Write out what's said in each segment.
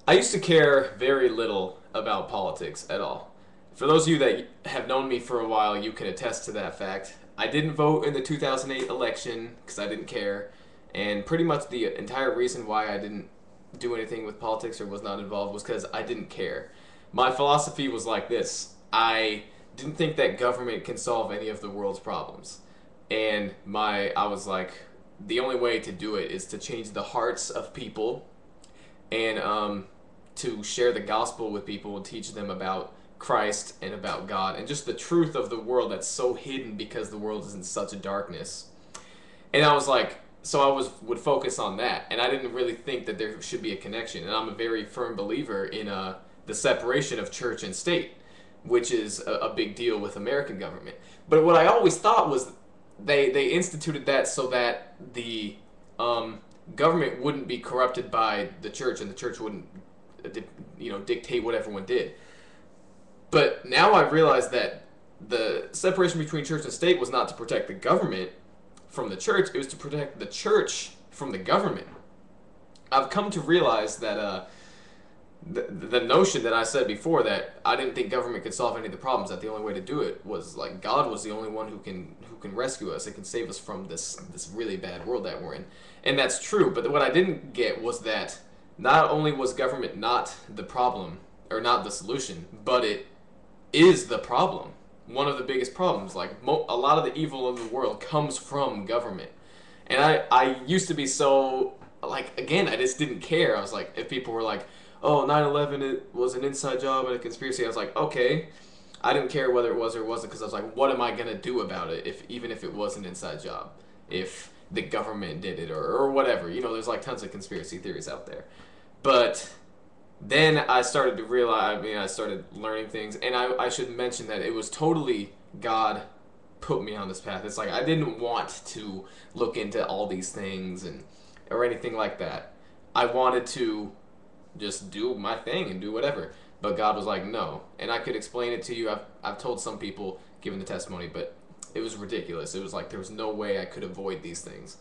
I used to care very little about politics at all. For those of you that have known me for a while, you can attest to that fact. I didn't vote in the 2008 election because I didn't care, and pretty much the entire reason why I didn't do anything with politics or was not involved was because I didn't care. My philosophy was like this: I didn't think that government can solve any of the world's problems, and I was like, the only way to do it is to change the hearts of people and to share the gospel with people and teach them about Christ and about God and just the truth of the world that's so hidden because the world is in such a darkness. And I was like, so I would focus on that, and I didn't really think that there should be a connection. And I'm a very firm believer in the separation of church and state, which is a big deal with American government. But what I always thought was they instituted that so that the government wouldn't be corrupted by the church, and the church wouldn't dictate what everyone did. But now I realize that the separation between church and state was not to protect the government from the church, it was to protect the church from the government. I've come to realize that the notion that I said before, that I didn't think government could solve any of the problems, that the only way to do it was like God was the only one who can rescue us and can save us from this really bad world that we're in. And that's true, but what I didn't get was that not only was government not the problem or not the solution, but it is the problem. One of the biggest problems, like a lot of the evil in the world comes from government. And I used to be so, like, again, I just didn't care. I was like, if people were like, oh, 9/11 it was an inside job and a conspiracy, I was like, okay. I didn't care whether it was or wasn't, because I was like, what am I going to do about it even if it was an inside job? If the government did it or whatever. You know, there's like tons of conspiracy theories out there. But then I started to realize, I started learning things, and I should mention that it was totally God put me on this path. It's like I didn't want to look into all these things or anything like that. I wanted to just do my thing and do whatever. But God was like, no. And I could explain it to you. I've told some people, given the testimony, but it was ridiculous. It was like there was no way I could avoid these things.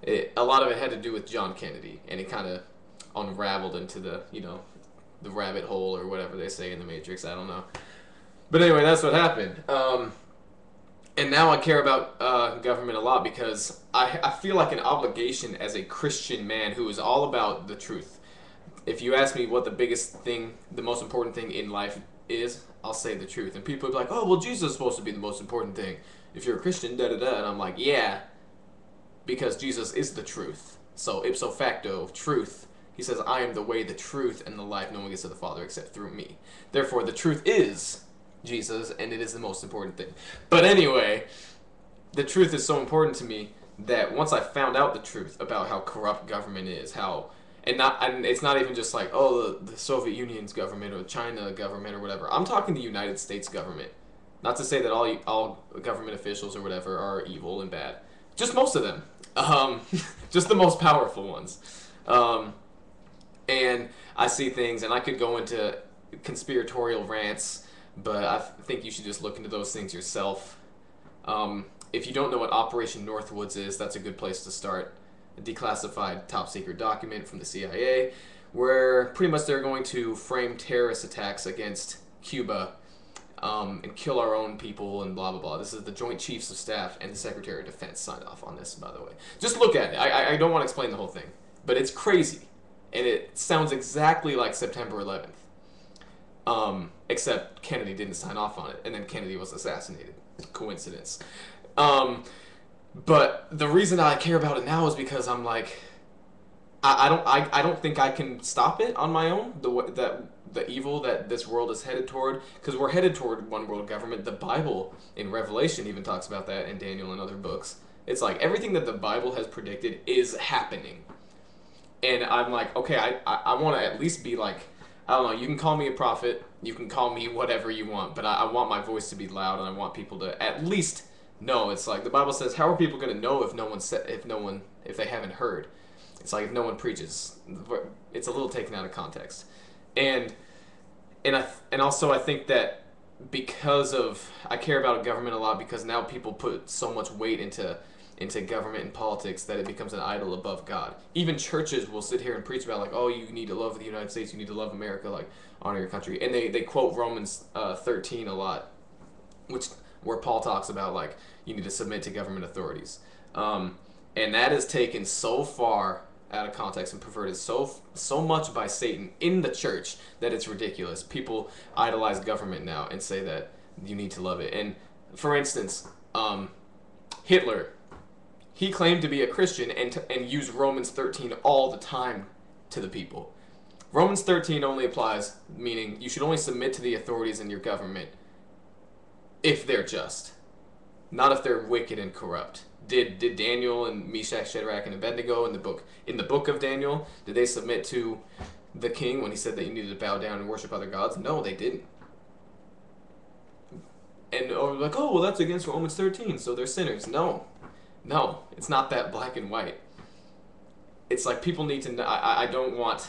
A lot of it had to do with John Kennedy, and it kind of unraveled into the rabbit hole or whatever they say in the Matrix. I don't know. But anyway, that's what happened. And now I care about government a lot because I feel like an obligation as a Christian man who is all about the truth. If you ask me what the biggest thing, the most important thing in life is, I'll say the truth. And people will be like, oh, well, Jesus is supposed to be the most important thing. If you're a Christian, da-da-da. And I'm like, yeah, because Jesus is the truth. So ipso facto, truth. He says, I am the way, the truth, and the life. No one gets to the Father except through me. Therefore, the truth is Jesus, and it is the most important thing. But anyway, the truth is so important to me that once I found out the truth about how corrupt government is, and it's not even just like, oh, the Soviet Union's government or China government or whatever. I'm talking the United States government. Not to say that all government officials or whatever are evil and bad. Just most of them. Just the most powerful ones. And I see things, and I could go into conspiratorial rants, but I think you should just look into those things yourself. If you don't know what Operation Northwoods is, that's a good place to start. A declassified top secret document from the CIA, where pretty much they're going to frame terrorist attacks against Cuba and kill our own people and blah blah blah. This is the Joint Chiefs of Staff and the Secretary of Defense signed off on this, by the way. Just look at it. I don't want to explain the whole thing, but it's crazy, and it sounds exactly like September 11th, except Kennedy didn't sign off on it, and then Kennedy was assassinated. Coincidence. But the reason I care about it now is because I'm like, I don't think I can stop it on my own. The evil that this world is headed toward, because we're headed toward one world government. The Bible in Revelation even talks about that, and Daniel and other books. It's like everything that the Bible has predicted is happening, and I'm like, okay, I want to at least be like, I don't know. You can call me a prophet, you can call me whatever you want, but I want my voice to be loud, and I want people to at least know. It's like the Bible says, how are people going to know if they haven't heard? It's like if no one preaches. It's a little taken out of context, and also I think that because of I care about government a lot because now people put so much weight into into government and politics that it becomes an idol above God. Even churches will sit here and preach about, like, oh, you need to love the United States, you need to love America, like, honor your country. And they quote Romans 13 a lot, where Paul talks about, like, you need to submit to government authorities. And that is taken so far out of context and perverted so much by Satan in the church that it's ridiculous. People idolize government now and say that you need to love it. And for instance, Hitler, he claimed to be a Christian and used Romans 13 all the time to the people. Romans 13 only applies, meaning you should only submit to the authorities in your government if they're just, not if they're wicked and corrupt. Did Daniel and Meshach, Shadrach, and Abednego in the book of Daniel, did they submit to the king when he said that you needed to bow down and worship other gods? No, they didn't. And like, oh, well, that's against Romans 13, so they're sinners. No, it's not that black and white. It's like people need to know. I don't want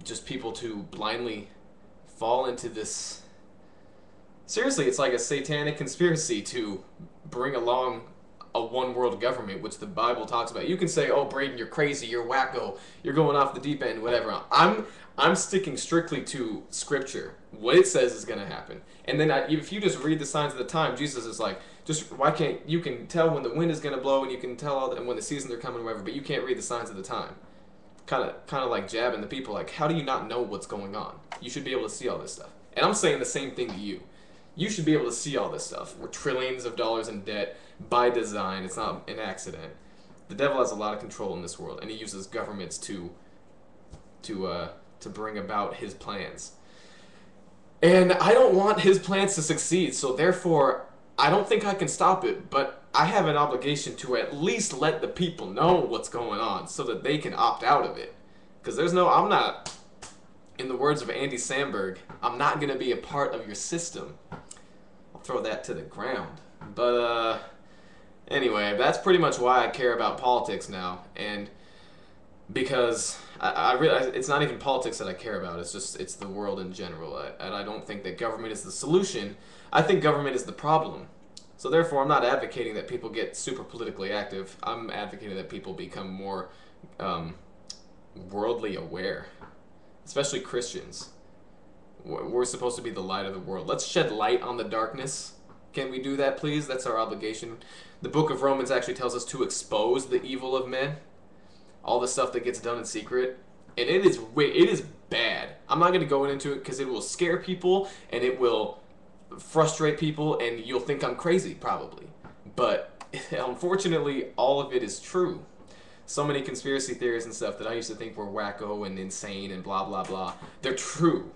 just people to blindly fall into this. Seriously, it's like a satanic conspiracy to bring along a one world government, which the Bible talks about. You can say, oh, Braden, you're crazy, you're wacko, you're going off the deep end, whatever. I'm sticking strictly to Scripture. What it says is going to happen. And then if you just read the signs of the time, Jesus is like, why can't you can tell when the wind is going to blow and you can tell and when the seasons are coming, whatever, but you can't read the signs of the time. Kind of like jabbing the people, like, how do you not know what's going on? You should be able to see all this stuff. And I'm saying the same thing to you. You should be able to see all this stuff. We're trillions of dollars in debt by design. It's not an accident. The devil has a lot of control in this world, and he uses governments to bring about his plans. And I don't want his plans to succeed, so therefore, I don't think I can stop it, but I have an obligation to at least let the people know what's going on so that they can opt out of it. Because I'm not, in the words of Andy Samberg, I'm not going to be a part of your system. I'll throw that to the ground. But, anyway, that's pretty much why I care about politics now. And because I realize it's not even politics that I care about. It's the world in general. And I don't think that government is the solution. I think government is the problem. So therefore, I'm not advocating that people get super politically active. I'm advocating that people become more worldly aware, especially Christians. We're supposed to be the light of the world. Let's shed light on the darkness. Can we do that, please? That's our obligation. The book of Romans actually tells us to expose the evil of men, all the stuff that gets done in secret, and it is bad. I'm not going to go into it because it will scare people and it will frustrate people, and you'll think I'm crazy probably. But unfortunately, all of it is true. So many conspiracy theories and stuff that I used to think were wacko and insane and blah blah blah, they're true.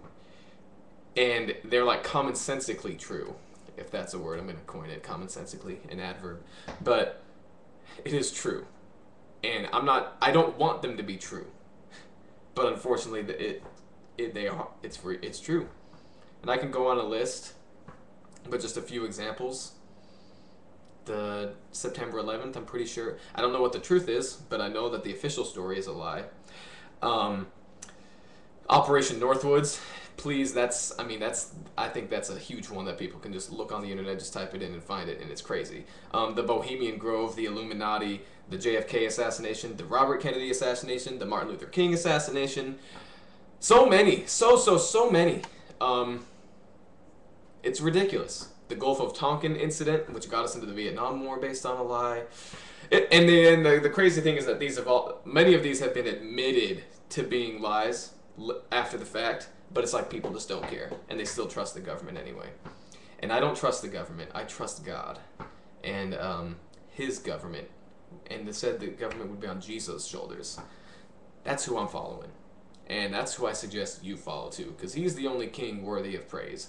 And they're like commonsensically true, if that's a word. I'm going to coin it, commonsensically, an adverb. But it is true. And I don't want them to be true. But unfortunately, it's true. And I can go on a list, but just a few examples. The September 11th, I'm pretty sure. I don't know what the truth is, but I know that the official story is a lie. Operation Northwoods. Please, I think that's a huge one that people can just look on the internet, just type it in and find it, and it's crazy. The Bohemian Grove, the Illuminati, the JFK assassination, the Robert Kennedy assassination, the Martin Luther King assassination. So many. So many. It's ridiculous. The Gulf of Tonkin incident, which got us into the Vietnam War based on a lie. And the crazy thing is that many of these have been admitted to being lies after the fact, but it's like people just don't care, and they still trust the government anyway. And I don't trust the government. I trust God and his government. And they said the government would be on Jesus' shoulders. That's who I'm following. And that's who I suggest you follow too, because he's the only king worthy of praise.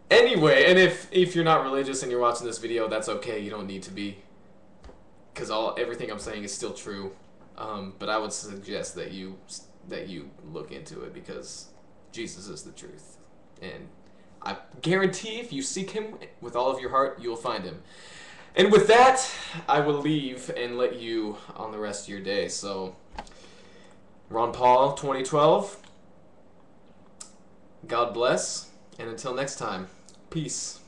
Anyway, and if you're not religious and you're watching this video, that's okay. You don't need to be, because everything I'm saying is still true. But I would suggest that you look into it, because Jesus is the truth. And I guarantee if you seek him with all of your heart, you'll find him. And with that, I will leave and let you on the rest of your day. So, Ron Paul, 2012. God bless. And until next time, peace.